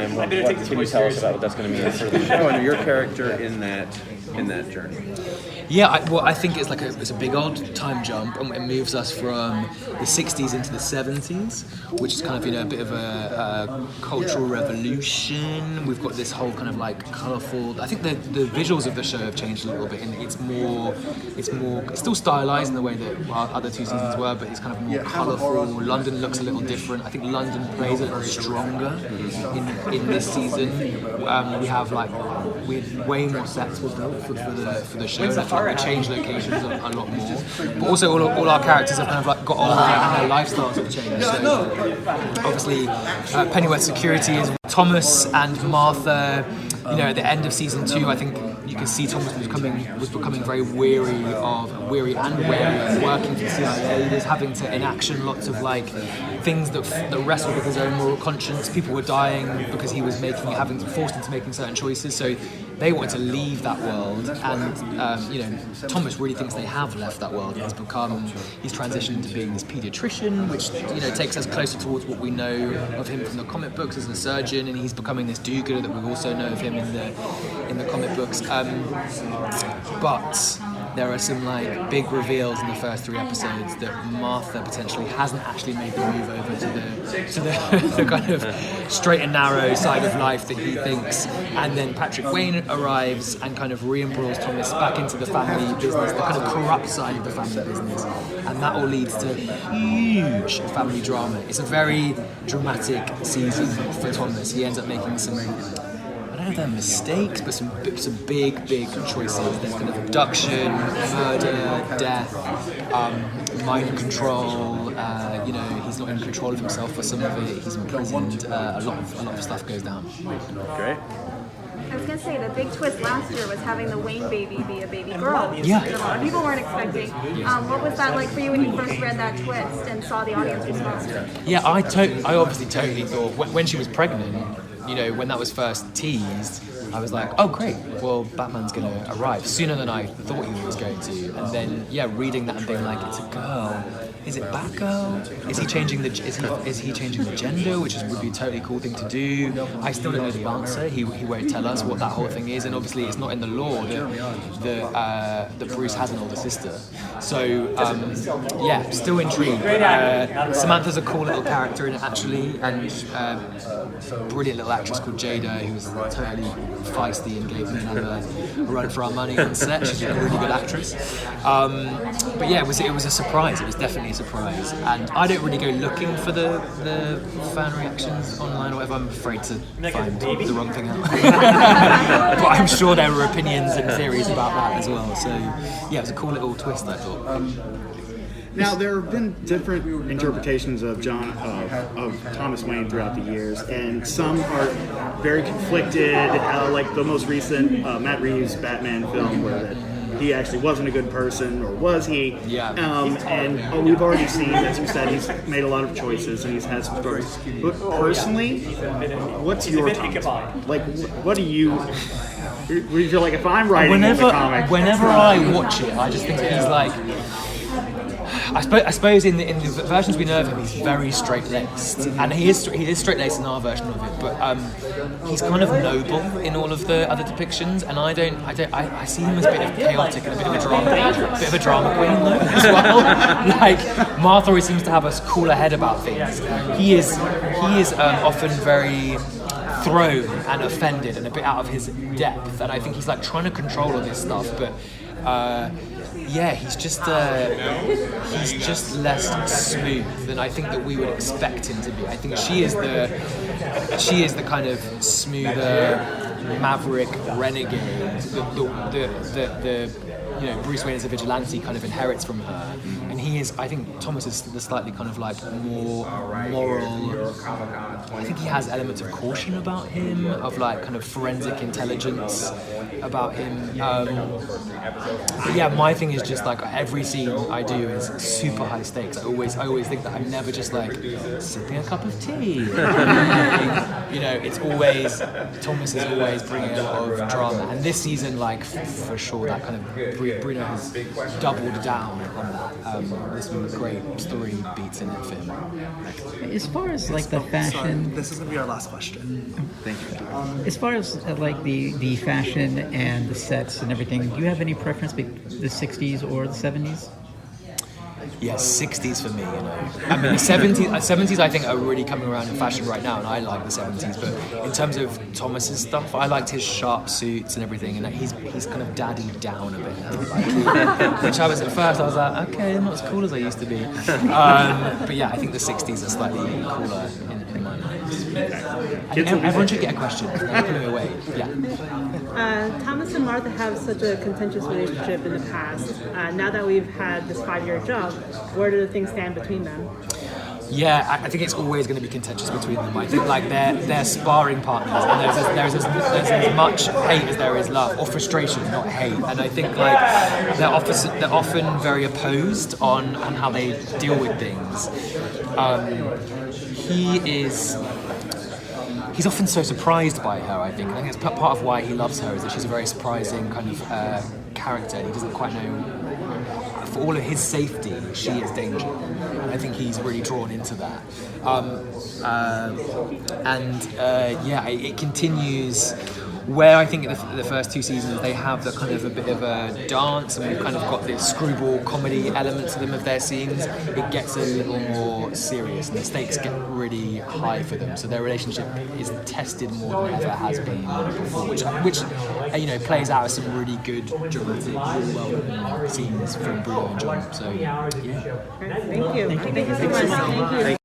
time. What can you tell us about what that's going to mean for the show and your character in that journey? Yeah, I think it's it's a big old time jump, and it moves us from the 60s into the 70s, which is kind of a bit of a cultural revolution. We've got this whole kind of colourful. I think the visuals of the show have changed a little bit, and it's still stylized in the way that our other two seasons were, but it's kind of more colourful. London looks a little different. I think London plays a little stronger in this season. We have way more sets were built for the show. We changed locations a lot more, but also all our characters have kind of got older and their lifestyles have changed. So obviously, Pennyworth Security is Thomas and Martha. At the end of season 2, I think you can see Thomas was becoming very weary and wary of working for the CIA. He was having to enaction lots of things that wrestled with his own moral conscience. People were dying because he was forced into making certain choices. So they wanted to leave that world, and Thomas really thinks they have left that world. He's transitioned to being this paediatrician, which takes us closer towards what we know of him from the comic books as a surgeon, and he's becoming this do-gooder that we also know of him in the comic books. But there are some big reveals in the first 3 episodes that Martha potentially hasn't actually made the move over to the kind of straight and narrow side of life that he thinks, and then Patrick Wayne arrives and kind of re-embroils Thomas back into the family business, the kind of corrupt side of the family business, and that all leads to huge family drama. It's a very dramatic season for Thomas. He ends up making some, I don't know if they're mistakes, but some big choices. There's kind of abduction, murder, death, mind control. He's not in control of himself for some of it. He's imprisoned. A lot of stuff goes down. Great. I was going to say, the big twist last year was having the Wayne baby be a baby girl. Yeah. A lot of people weren't expecting. What was that like for you when you first read that twist and saw the audience response? Yeah, I obviously totally thought, when she was pregnant, when that was first teased, I was like, oh great, well Batman's going to arrive sooner than I thought he was going to. And then, reading that and being like, it's a girl. Is it Batgirl? Is he changing the gender, which would be a totally cool thing to do? I still don't know the answer. He won't tell us what that whole thing is, and obviously it's not in the lore that Bruce has an older sister. So still intrigued. Samantha's a cool little character in it actually, and brilliant little actress called Jada, who was totally feisty and gave me another run for our money on set. She's a really good actress. But it was a surprise. It was definitely a surprise, and I don't really go looking for the fan reactions online or whatever. I'm afraid to find the wrong thing out. But I'm sure there were opinions and theories about that as well. So it was a cool little twist, I thought. Now, there have been different interpretations of Thomas Wayne throughout the years, and some are very conflicted, like the most recent Matt Reeves Batman film, where he actually wasn't a good person, or was he? Yeah. And we've already seen, as you said, he's made a lot of choices and he's had some stories. But personally, what's your take? What do you feel like if I'm writing the comic? Whenever I watch it, I just think he's like, I suppose in the versions we know of him, he's very straight-laced, and he is straight-laced in our version of it. But he's kind of noble in all of the other depictions, and I see him as a bit of chaotic and a bit of a drama queen though as well. Martha always seems to have a cooler head about things. He is often very thrown and offended and a bit out of his depth, and I think he's trying to control all this stuff, but. He's just less smooth than I think that we would expect him to be. I think she is the kind of smoother maverick renegade that Bruce Wayne as a vigilante kind of inherits from her, and I think Thomas is the slightly kind of more moral. I think he has elements of caution about him, of kind of forensic intelligence about him. But my thing is just every scene I do is super high stakes. I always think that I'm never just sipping a cup of tea. It's always, Thomas is always bringing a lot of drama, and this season, for sure, that kind of Bruno has doubled down on that. there's some great story beats in that film. As far as like the fashion, This is gonna be our last question. Thank you. as far as like the fashion and the sets and everything, do you have any preference between the 60s or the 70s? Yeah, 60s for me, you know. I mean, the 70s I think are really coming around in fashion right now, and I like the 70s. But in terms of Thomas's stuff, I liked his sharp suits and everything, and he's kind of daddied down a bit now. Like, which I was at first, I was like, okay, I'm not as cool as I used to be. But yeah, I think the 60s are slightly cooler in my mind. Everyone should get a question. They're pulling away. Yeah. Thomas and Martha have such a contentious relationship in the past. Now that we've had this 5-year job, where do things stand between them? Yeah, I think it's always going to be contentious between them. I think like they're sparring partners, and there's as much hate as there is love, or frustration, not hate. And I think like they're often very opposed on how they deal with things. He's often so surprised by her, I think. I think it's part of why he loves her, is that she's a very surprising kind of character. He doesn't quite know, for all of his safety, she is danger. And I think he's really drawn into that. It continues where I think the first 2 seasons they have the kind of a bit of a dance, and we've kind of got this screwball comedy element to them of their scenes. It gets a little more serious, and the stakes get really high for them. So their relationship is tested more than ever has been before, which plays out as some really good dramatic, really well scenes from Bruno and John. So yeah. Thank you. Thank you so much. Thank you.